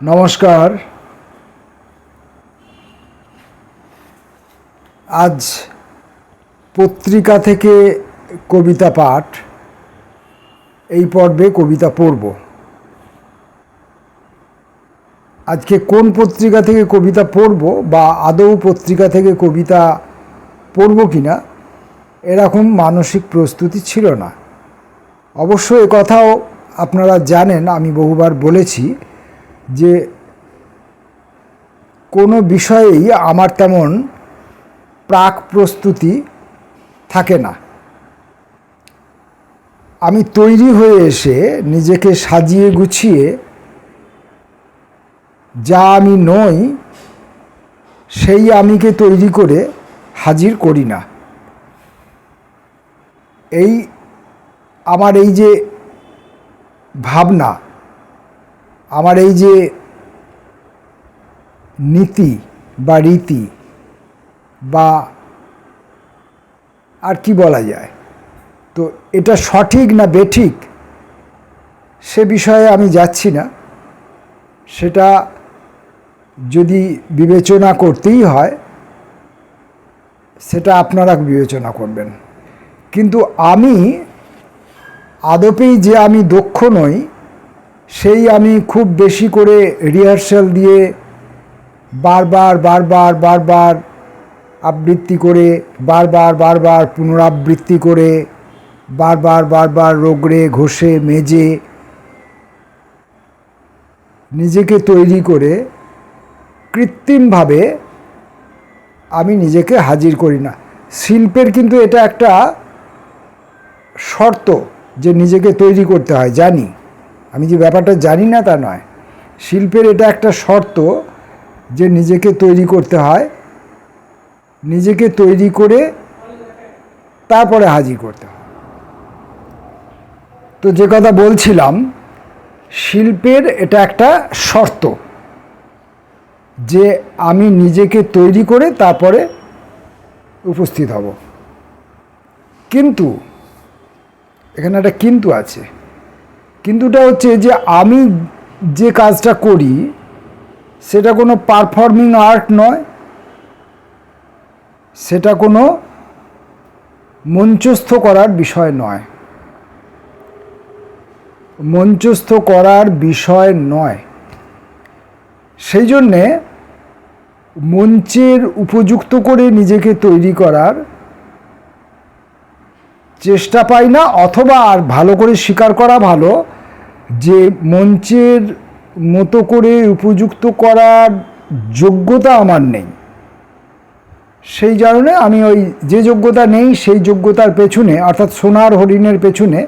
নমস্কার। আজ পত্রিকা থেকে কবিতা পাঠ, এই পর্বে কবিতা পড়ব। আজকে কোন পত্রিকা থেকে কবিতা পড়ব বা আদৌ পত্রিকা থেকে কবিতা পড়ব কিনা এরকম মানসিক প্রস্তুতি ছিল না। অবশ্য এ কথাও আপনারা জানেন, আমি বহুবার বলেছি যে কোনো বিষয়েই আমার তেমন প্রাক প্রস্তুতি থাকে না। আমি তৈরি হয়ে এসে নিজেকে সাজিয়ে গুছিয়ে যা আমি নই সেই আমিকে তৈরি করে হাজির করি না। আমার এই যে ভাবনা, আমার এই যে নীতি বা রীতি বা আর কি বলা যায়, তো এটা সঠিক না বেঠিক সে বিষয়ে আমি যাচ্ছি না। সেটা যদি বিবেচনা করতেই হয় সেটা আপনারা বিবেচনা করবেন। কিন্তু আমি আদপেই যে আমি দক্ষ নই, সেই আমি খুব বেশি করে রিহার্সাল দিয়ে বারবার আবৃত্তি করে বারবার পুনরাবৃত্তি করে বারবার রগড়ে ঘষে মেজে নিজেকে তৈরি করে কৃত্রিমভাবে আমি নিজেকে হাজির করি না। শিল্পের কিন্তু এটা একটা শর্ত যে নিজেকে তৈরি করতে হয়, জানি। আমি যে ব্যাপারটা জানি না তা নয়। শিল্পের এটা একটা শর্ত যে নিজেকে তৈরি করতে হয়, নিজেকে তৈরি করে তারপরে হাজির করতে হয়। তো যে কথা বলছিলাম, শিল্পের এটা একটা শর্ত যে আমি নিজেকে তৈরি করে তারপরে উপস্থিত হব। কিন্তু এখানে একটা কিন্তু আছে। কিন্তুটা হচ্ছে যে আমি যে কাজটা করি সেটা কোনো পারফর্মিং আর্ট নয়, সেটা কোনো মঞ্চস্থ করার বিষয় নয়, মঞ্চস্থ করার বিষয় নয়। সেই জন্যে মঞ্চের উপযুক্ত করে নিজেকে তৈরি করার চেষ্টা পাই না, অথবা আর ভালো করে স্বীকার করা ভালো যে মঞ্চের মতো করে উপযুক্ত করার যোগ্যতা আমার নেই। সেই কারণে আমি ওই যে যোগ্যতা নেই সেই যোগ্যতার পেছনে, অর্থাৎ সোনার হরিণের পেছনে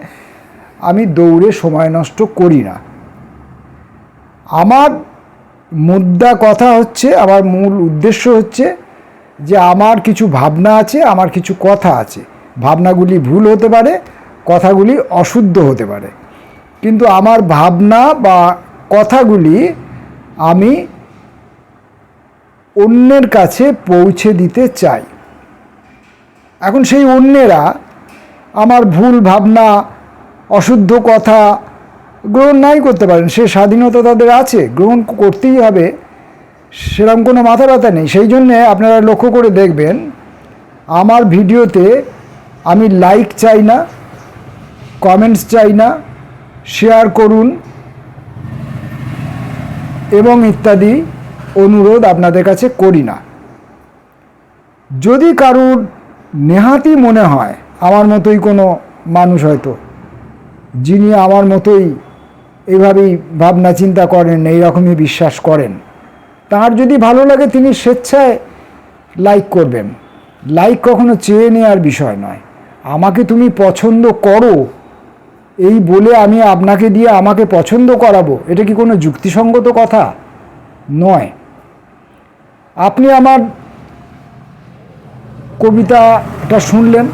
আমি দৌড়ে সময় নষ্ট করি না। আমার মুদ্রা কথা হচ্ছে, আমার মূল উদ্দেশ্য হচ্ছে যে আমার কিছু ভাবনা আছে, আমার কিছু কথা আছে। ভাবনাগুলি ভুল হতে পারে, কথাগুলি অশুদ্ধ হতে পারে, কিন্তু আমার ভাবনা বা কথাগুলি আমি অন্যের কাছে পৌঁছে দিতে চাই। এখন সেই অন্যেরা আমার ভুল ভাবনা, অশুদ্ধ কথা গ্রহণ নাই করতে পারেন, সে স্বাধীনতা তাদের আছে, গ্রহণ করতেই হবে, সেরকম কোনো মাথা ব্যথা নেই। সেই জন্যে আপনারা লক্ষ্য করে দেখবেন আমার ভিডিওতে আমি লাইক চাই না, কমেন্টস চাই না, শেয়ার করুন এবং ইত্যাদি অনুরোধ আপনাদের কাছে করি না। যদি কারুর নেহাতি মনে হয় আমার মতোই কোনো মানুষ হয়তো যিনি আমার মতোই এইভাবেই ভাবনা চিন্তা করেন, এইরকমই বিশ্বাস করেন, তার যদি ভালো লাগে তিনি স্বেচ্ছায় লাইক করবেন। লাইক কখনো চেয়ে নেওয়ার বিষয় নয়। আমাকে তুমি পছন্দ করো এই বলে আমি আপনাকে দিয়ে আমাকে পছন্দ করাবো, এটা কি কোনো যুক্তিসঙ্গত কথা নয়। আপনি আমার কবিতাটা শুনলেন,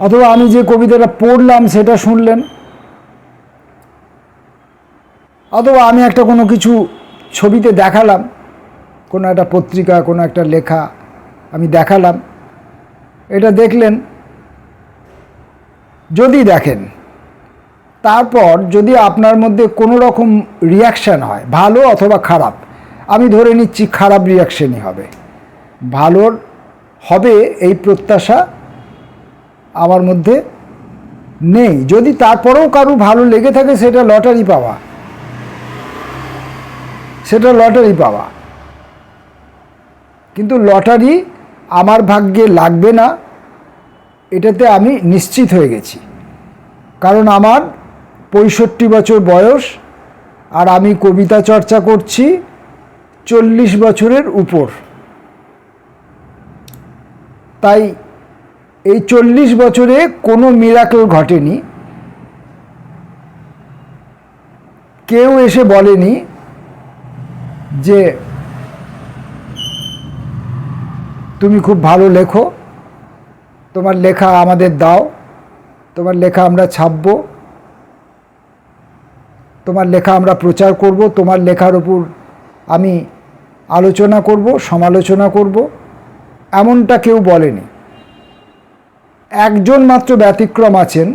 অথবা আমি যে কবিতাটা পড়লাম সেটা শুনলেন, অথবা আমি একটা কোনো কিছু ছবিতে দেখালাম, কোনো একটা পত্রিকা, কোনো একটা লেখা আমি দেখালাম, এটা দেখলেন। যদি দেখেন তারপর যদি আপনার মধ্যে কোনো রকম রিয়াকশান হয়, ভালো অথবা খারাপ, আমি ধরে নিচ্ছি খারাপ রিয়াকশানই হবে, ভালোর হবে এই প্রত্যাশা আমার মধ্যে নেই। যদি তারপরেও কারো ভালো লেগে থাকে, সেটা লটারি পাওয়া, সেটা লটারি পাওয়া। কিন্তু লটারি আমার ভাগ্যে লাগবে না, এটাতে আমি নিশ্চিত হয়ে গেছি। কারণ আমার 65 বছর বয়স, আর আমি কবিতা চর্চা করছি 40 বছরের উপর। তাই এই 40 বছরে কোনো মিরাকল ঘটেনি। কেউ এসে বলেনি যে তুমি খুব ভালো লেখো, তোমার লেখা আমাদের দাও, তোমার লেখা আমরা ছাপব, তোমার লেখা আমরা প্রচার করব, তোমার লেখার উপর আমি আলোচনা করব, সমালোচনা করব, এমনটা কেউ বলেনি। একজন মাত্র ব্যতিক্রম আছেন,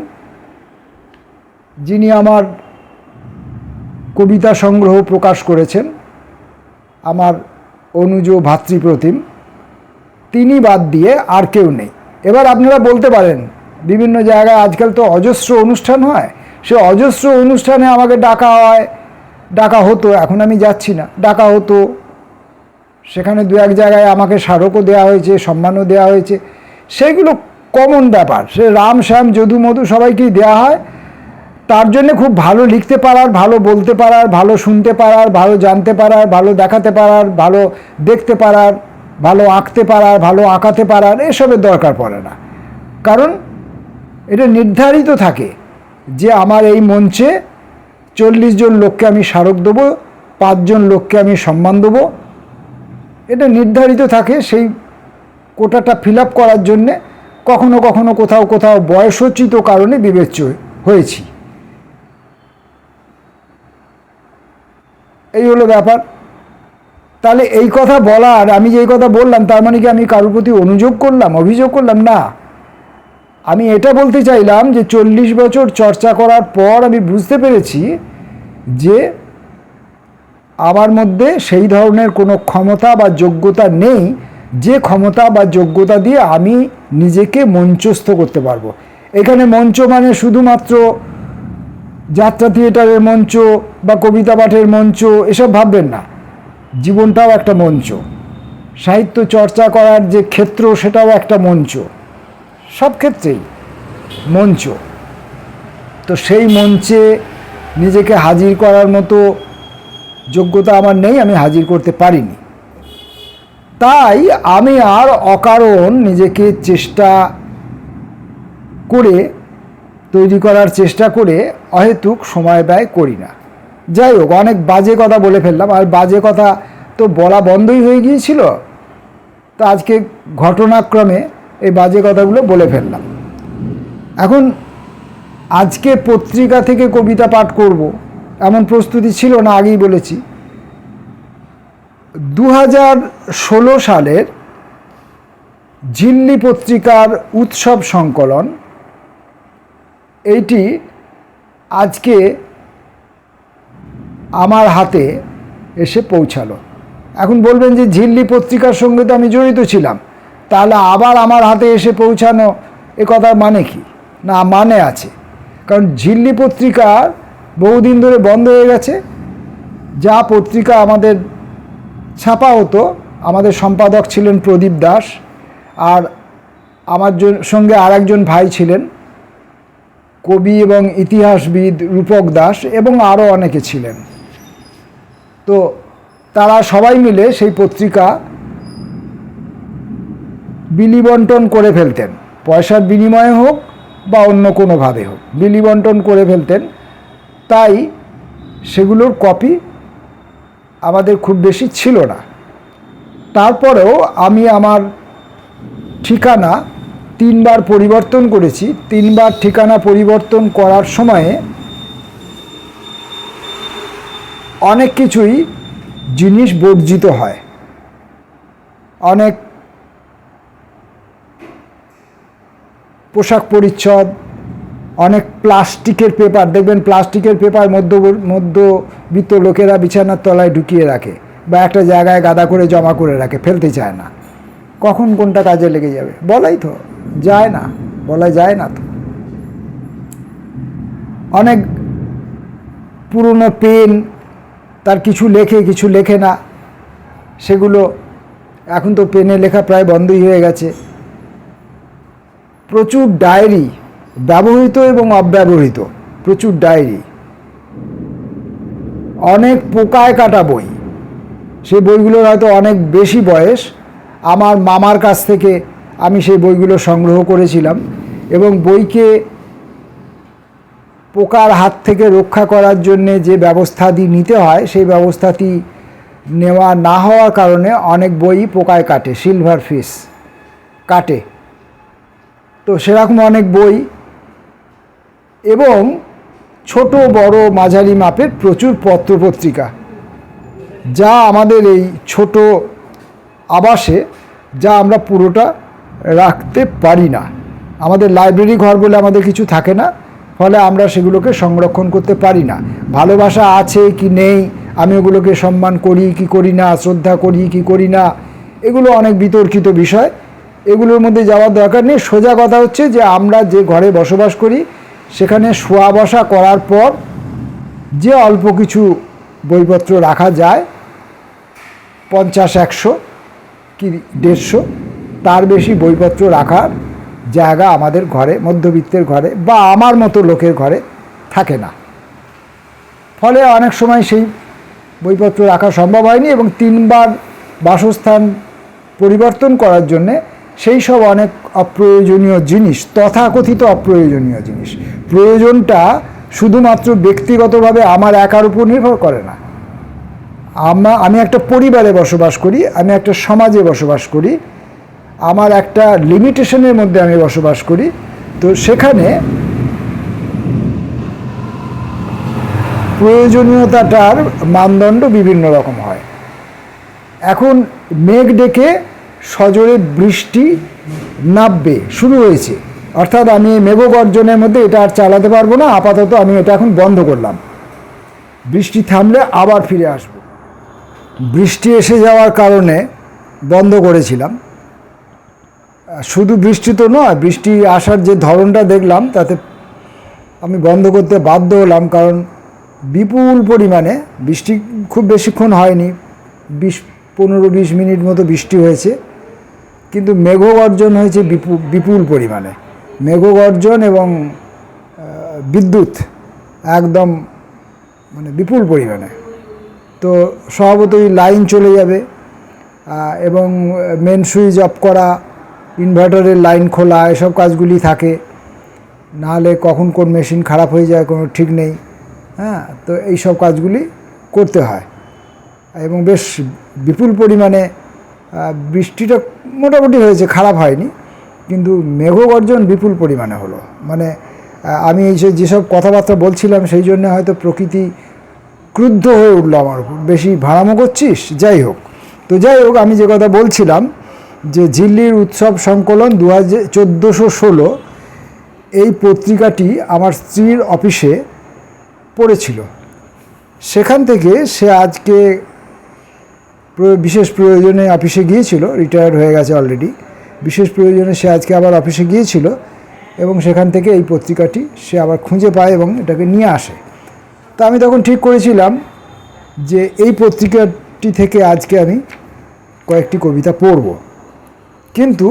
যিনি আমার কবিতা সংগ্রহ প্রকাশ করেছেন, আমার অনুজ ভাতৃপ্রতিম, তিনি বাদ দিয়ে আর কেউ নেই। এবার আপনারা বলতে পারেন, বিভিন্ন জায়গায় আজকাল তো অজস্র অনুষ্ঠান হয়, সে অজস্র অনুষ্ঠানে আমাকে ডাকা হয়, ডাকা হতো, এখন আমি যাচ্ছি না, ডাকা হতো, সেখানে দু এক জায়গায় আমাকে স্মারকও দেওয়া হয়েছে, সম্মানও দেওয়া হয়েছে, সেগুলো কমন ব্যাপার। সে রাম শ্যাম যদু মধু সবাইকেই দেওয়া হয়। তার জন্যে খুব ভালো লিখতে পারার, ভালো বলতে পারার, ভালো শুনতে পারার, ভালো জানতে পারার, ভালো দেখাতে পারার, ভালো দেখতে পারার, ভালো আঁকতে পারার, ভালো আঁকাতে পারার, এসবের দরকার পড়ে না। কারণ এটা নির্ধারিত থাকে যে আমার এই মঞ্চে 40 জন লোককে আমি স্মারক দেবো, 5 জন লোককে আমি সম্মান দেবো, এটা নির্ধারিত থাকে। সেই কোটাটা ফিল আপ করার জন্যে কখনো কখনো কোথাও কোথাও বয়সোচিত কারণে বিবেচ্য হয়েছি। এই হলো ব্যাপার। তাহলে এই কথা বলার, আমি যে এই কথা বললাম, তার মানে কি আমি কারোর প্রতি অনুযোগ করলাম, অভিযোগ করলাম? না, আমি এটা বলতে চাইলাম যে 40 বছর চর্চা করার পর আমি বুঝতে পেরেছি যে আমার মধ্যে সেই ধরনের কোনো ক্ষমতা বা যোগ্যতা নেই, যে ক্ষমতা বা যোগ্যতা দিয়ে আমি নিজেকে মঞ্চস্থ করতে পারবো। এখানে মঞ্চ মানে শুধুমাত্র যাত্রা থিয়েটারের মঞ্চ বা কবিতা পাঠের মঞ্চ, এসব ভাববেন না। জীবনটাও একটা মঞ্চ, সাহিত্য চর্চা করার যে ক্ষেত্র, সেটাও একটা মঞ্চ, সব ক্ষেত্রেই মঞ্চ। তো সেই মঞ্চে নিজেকে হাজির করার মতো যোগ্যতা আমার নেই, আমি হাজির করতে পারিনি। তাই আমি আর অকারণ নিজেকে চেষ্টা করে, তৈরি করার চেষ্টা করে অহেতুক সময় ব্যয় করি না। যাই হোক, অনেক বাজে কথা বলে ফেললাম, আর বাজে কথা তো বলা বন্ধই হয়ে গিয়েছিল, তো আজকে ঘটনাক্রমে এই বাজে কথাগুলো বলে ফেললাম। এখন আজকে পত্রিকা থেকে কবিতা পাঠ করব এমন প্রস্তুতি ছিল না, আগেই বলেছি। 2016 সালের ঝিল্লি পত্রিকার উৎসব সংকলন, এইটি আজকে আমার হাতে এসে পৌঁছালো। এখন বলবেন যে ঝিল্লি পত্রিকার সঙ্গে তো আমি জড়িত ছিলাম, তাহলে আবার আমার হাতে এসে পৌঁছানো, এ কথার মানে কি? না, মানে আছে। কারণ ঝিল্লি পত্রিকা বহুদিন ধরে বন্ধ হয়ে গেছে। যা পত্রিকা আমাদের ছাপা হতো, আমাদের সম্পাদক ছিলেন প্রদীপ দাস, আর আমার সঙ্গে আর একজন ভাই ছিলেন, কবি এবং ইতিহাসবিদ রূপক দাস, এবং আরও অনেকে ছিলেন। তো তারা সবাই মিলে সেই পত্রিকা বিলি বন্টন করে ফেলতেন, পয়সার বিনিময়ে হোক বা অন্য কোনোভাবে হোক, বিলি বন্টন করে ফেলতেন। তাই সেগুলোর কপি আমাদের খুব বেশি ছিল না। তারপরেও আমি আমার ঠিকানা 3 বার পরিবর্তন করেছি। 3 বার ঠিকানা পরিবর্তন করার সময়ে অনেক কিছুই জিনিস বর্জিত হয়, অনেক পোশাক পরিচ্ছদ, অনেক প্লাস্টিকের পেপার দেখবেন, প্লাস্টিকের পেপার মধ্যবিত্ত লোকেরা বিছানার তলায় ঢুকিয়ে রাখে বা একটা জায়গায় গাদা করে জমা করে রাখে, ফেলতে চায় না। কখন কোনটা কাজে লেগে যাবে বলা যায় না তো। অনেক পুরনো পেন, তার কিছু লেখে কিছু লেখে না, সেগুলো এখন তো পেনে লেখা প্রায় বন্ধই হয়ে গেছে। প্রচুর ডায়েরি, ব্যবহৃত এবং অব্যবহৃত প্রচুর ডায়েরি, অনেক পোকায় কাটা বই। সেই বইগুলোর হয়তো অনেক বেশি বয়স। আমার মামার কাছ থেকে আমি সেই বইগুলো সংগ্রহ করেছিলাম, এবং বইকে পোকার হাত থেকে রক্ষা করার জন্যে যে ব্যবস্থাটি নিতে হয় সেই ব্যবস্থাটি নেওয়া না হওয়ার কারণে অনেক বই পোকায় কাটে, সিলভার ফিশ কাটে। তো সেরকম অনেক বই এবং ছোট বড় মাঝারি মাপের প্রচুর পত্রপত্রিকা, যা আমাদের এই ছোট আবাসে যা আমরা পুরোটা রাখতে পারি না। আমাদের লাইব্রেরি ঘর বলে আমাদের কিছু থাকে না, ফলে আমরা সেগুলোকে সংরক্ষণ করতে পারি না। ভালোবাসা আছে কি নেই, আমি ওগুলোকে সম্মান করি কি করি না, শ্রদ্ধা করি কি করি না, এগুলো অনেক বিতর্কিত বিষয়, এগুলোর মধ্যে যাওয়ার দরকার নেই। সোজা কথা হচ্ছে যে আমরা যে ঘরে বসবাস করি সেখানে শোয়া বসা করার পর যে অল্প কিছু বইপত্র রাখা যায়, 50-100 কি 150, তার বেশি বইপত্র রাখার জায়গা আমাদের ঘরে, মধ্যবিত্তের ঘরে বা আমার মতো লোকের ঘরে থাকে না। ফলে অনেক সময় সেই বইপত্র রাখা সম্ভব হয়নি, এবং 3বার বাসস্থান পরিবর্তন করার জন্যে সেই সব অনেক অপ্রয়োজনীয় জিনিস, তথাকথিত অপ্রয়োজনীয় জিনিস, প্রয়োজনটা শুধুমাত্র ব্যক্তিগতভাবে আমার একার উপর নির্ভর করে না। আমি একটা পরিবারে বসবাস করি, আমি একটা সমাজে বসবাস করি, আমার একটা লিমিটেশনের মধ্যে আমি বসবাস করি। তো সেখানে প্রয়োজনীয়তাটার মানদণ্ড বিভিন্ন রকম হয়। এখন মেঘ ডেকে সজোরে বৃষ্টি নামবে শুরু হয়েছে, অর্থাৎ আমি এই মেঘগর্জনের মধ্যে এটা আর চালাতে পারবো না, আপাতত আমি এটা এখন বন্ধ করলাম, বৃষ্টি থামলে আবার ফিরে আসব। বৃষ্টি এসে যাওয়ার কারণে বন্ধ করেছিলাম। শুধু বৃষ্টি তো নয়, বৃষ্টি আসার যে ধরনটা দেখলাম তাতে আমি বন্ধ করতে বাধ্য হলাম, কারণ বিপুল পরিমাণে বৃষ্টি, খুব বেশিক্ষণ হয়নি, 15-20 মিনিট মতো বৃষ্টি হয়েছে, কিন্তু মেঘগর্জন হয়েছে বিপুল পরিমাণে, মেঘগর্জন এবং বিদ্যুৎ একদম মানে বিপুল পরিমাণে। তো স্বভাবতই লাইন চলে যাবে, এবং মেন সুইচ অফ করা, ইনভার্টারের লাইন খোলা, এসব কাজগুলি থাকে, নাহলে কখন কোন মেশিন খারাপ হয়ে যায় কোনো ঠিক নেই। তো এই সব কাজগুলি করতে হয়, এবং বেশ বিপুল পরিমাণে বৃষ্টিটা মোটামুটি হয়েছে, খারাপ হয়নি, কিন্তু মেঘগর্জন বিপুল পরিমাণে হলো। মানে আমি এই যেসব কথাবার্তা বলছিলাম সেই জন্য হয়তো প্রকৃতি ক্রুদ্ধ হয়ে উঠলো আমার উপর, বেশি ভাড়ামো করছিস। যাই হোক, আমি যে কথা বলছিলাম যে ঝিল্লির উৎসব সংকলন 1416 এই পত্রিকাটি আমার স্ত্রীর অফিসে পড়েছিল। সেখান থেকে সে আজকে বিশেষ প্রয়োজনে অফিসে গিয়েছিল, রিটায়ার্ড হয়ে গেছে অলরেডি, বিশেষ প্রয়োজনে সে আজকে আবার অফিসে গিয়েছিল, এবং সেখান থেকে এই পত্রিকাটি সে আবার খুঁজে পায় এবং এটাকে নিয়ে আসে। তো আমি তখন ঠিক করেছিলাম যে এই পত্রিকাটি থেকে আজকে আমি কয়েকটি কবিতা পড়ব, কিন্তু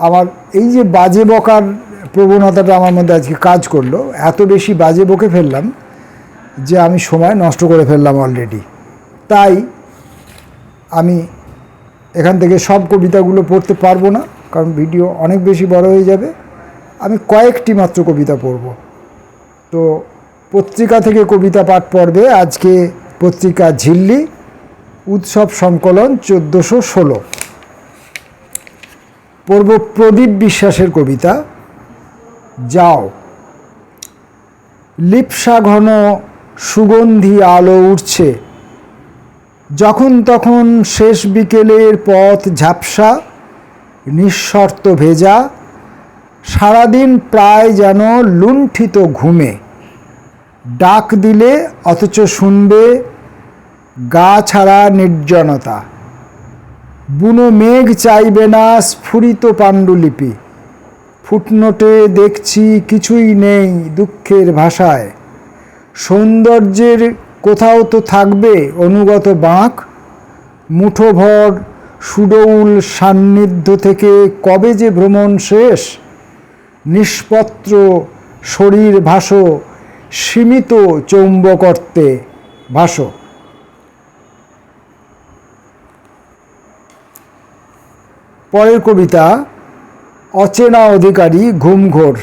আমার এই যে বাজে বকার প্রবণতাটা আমার মধ্যে আজকে কাজ করলো, এত বেশি বাজে বকে ফেললাম যে আমি সময় নষ্ট করে ফেললাম অলরেডি। তাই আমি এখান থেকে সব কবিতাগুলো পড়তে পারবো না, কারণ ভিডিও অনেক বেশি বড় হয়ে যাবে। আমি কয়েকটি মাত্র কবিতা পড়ব। তো পত্রিকা থেকে কবিতা পাঠ পড়বে আজকে পত্রিকা ঝিল্লি, উৎসব সংকলন 1416। পড়ব প্রদীপ বিশ্বাসের কবিতা যাও। লিপসা ঘন সুগন্ধি আলো উঠছে, যখন তখন শেষ বিকেলের পথ ঝাপসা, নিঃশর্ত ভেজা, সারাদিন প্রায় যেন লুণ্ঠিত ঘুমে, ডাক দিলে অথচ শুনবে গা ছাড়া নির্জনতা। বুনো মেঘ চাইবে না স্ফুরিত পাণ্ডুলিপি, ফুটনোটে দেখছি কিছুই নেই দুঃখের ভাষায়। সৌন্দর্যের কোথাও তো থাকবে অনুগত বাঁক, মুঠোভর সুডৌল সান্নিধ্য থেকে কবে যে ভ্রমণ শেষ। নিষ্পত্র শরীর ভাসো, সীমিত চৌম্বকর্তে ভাসো। পরের কবিতা অচেনা অধিকারী ঘুমঘোর।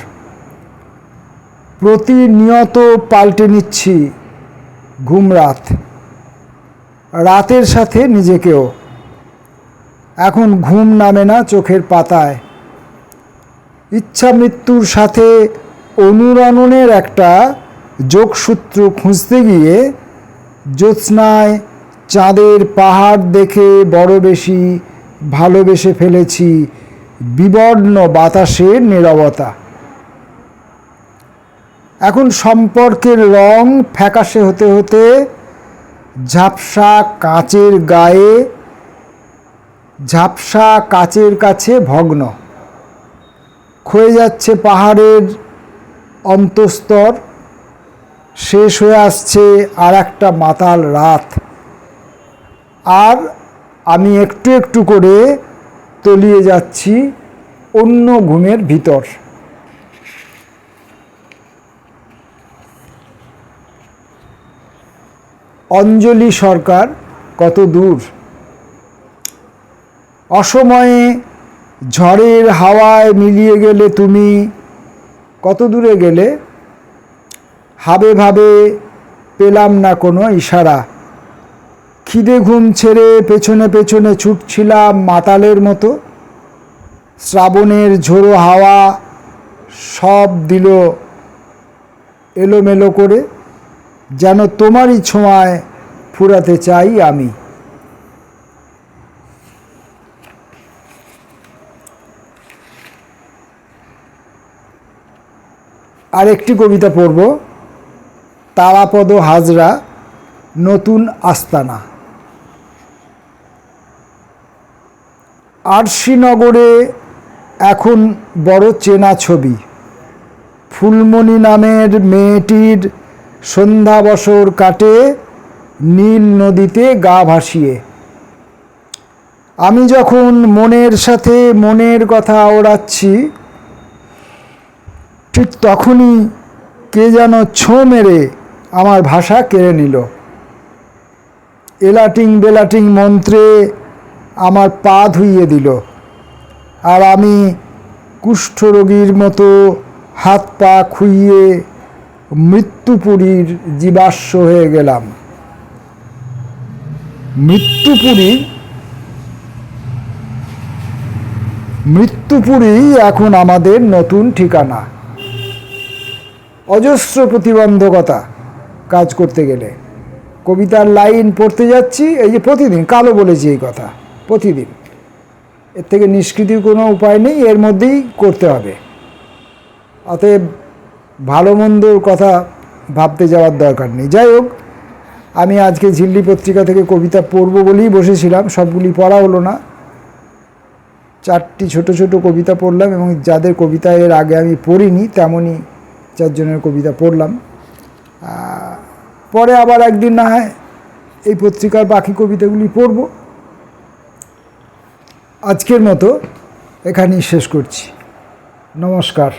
প্রতিনিয়ত পাল্টে নিচ্ছি ঘুমরাত, রাতের সাথে নিজেকেও। এখন ঘুম নামে না চোখের পাতায়। ইচ্ছা মৃত্যুর সাথে অনুরণনের একটা যোগসূত্র খুঁজতে গিয়ে জ্যোৎস্নায় চাঁদের পাহাড় দেখে বড় বেশি ভালোবেসে ফেলেছি বিবর্ণ বাতাসের নীরবতা। এখন সম্পর্কের রং ফ্যাকাশে হতে হতে ঝাপসা কাচের গায়ে, ঝাপসা কাচের কাছে ভগ্ন। ক্ষয়ে যাচ্ছে পাহাড়ের অন্তস্তর, শেষ হয়ে আসছে আর একটা মাতাল রাত। আর আমি একটু একটু করে তলিয়ে যাচ্ছি অন্য ঘুমের ভিতর। অঞ্জলি সরকার, কত দূর। অসময়ে ঝড়ের হাওয়ায় মিলিয়ে গেলে তুমি, কত দূরে গেলে। হাবে ভাবে পেলাম না কোনো ইশারা। খিদে ঘুম ছেড়ে পেছনে পেছনে ছুটছিলাম মাতালের মতো। শ্রাবণের ঝোড়ো হাওয়া সব দিল এলোমেলো করে, যেন তোমারই ছোঁয়ায় ফুরাতে চাই আমি। আর একটি কবিতা পড়ব, তারাপদ হাজরা, নতুন আস্তানা। আরশিনগরে এখন বড় চেনা ছবি। ফুলমণি নামের মেয়েটির সন্ধ্যাবসর কাটে নীল নদীতে গা ভাসিয়ে। আমি যখন মনের সাথে মনের কথা ওড়াচ্ছি, ঠিক তখনই কে যেন ছোঁ মেরে আমার ভাষা কেড়ে নিল। এলাটিং বেলাটিং মন্ত্রে আমার পা ধুইয়ে দিল, আর আমি কুষ্ঠরোগীর মতো হাত পা খুইয়ে মৃত্যুপুরীর জীবাশ্ম হয়ে গেলাম। মৃত্যুপুরী এখন আমাদের নতুন ঠিকানা। অজস্র প্রতিবন্ধকতা কাজ করতে গেলে। কবিতার লাইন পড়তে যাচ্ছি, এই যে প্রতিদিন, কালও বলেছি এই কথা, প্রতিদিন। এর থেকে নিষ্কৃতির কোনো উপায় নেই, এর মধ্যেই করতে হবে। অতএব ভালো মন্দর কথা ভাবতে যাওয়ার দরকার নেই। যাই হোক, আমি আজকে ঝিল্লি পত্রিকা থেকে কবিতা পড়ব বলেই বসেছিলাম, সবগুলি পড়া হলো না। 4টি ছোট ছোট কবিতা পড়লাম, এবং যাদের কবিতা এর আগে আমি পড়িনি তেমনই 4 জনের কবিতা পড়লাম। পরে আবার একদিন না হয় এই পত্রিকার বাকি কবিতাগুলি পড়ব। আজকের মতো এখানেই শেষ করছি। নমস্কার।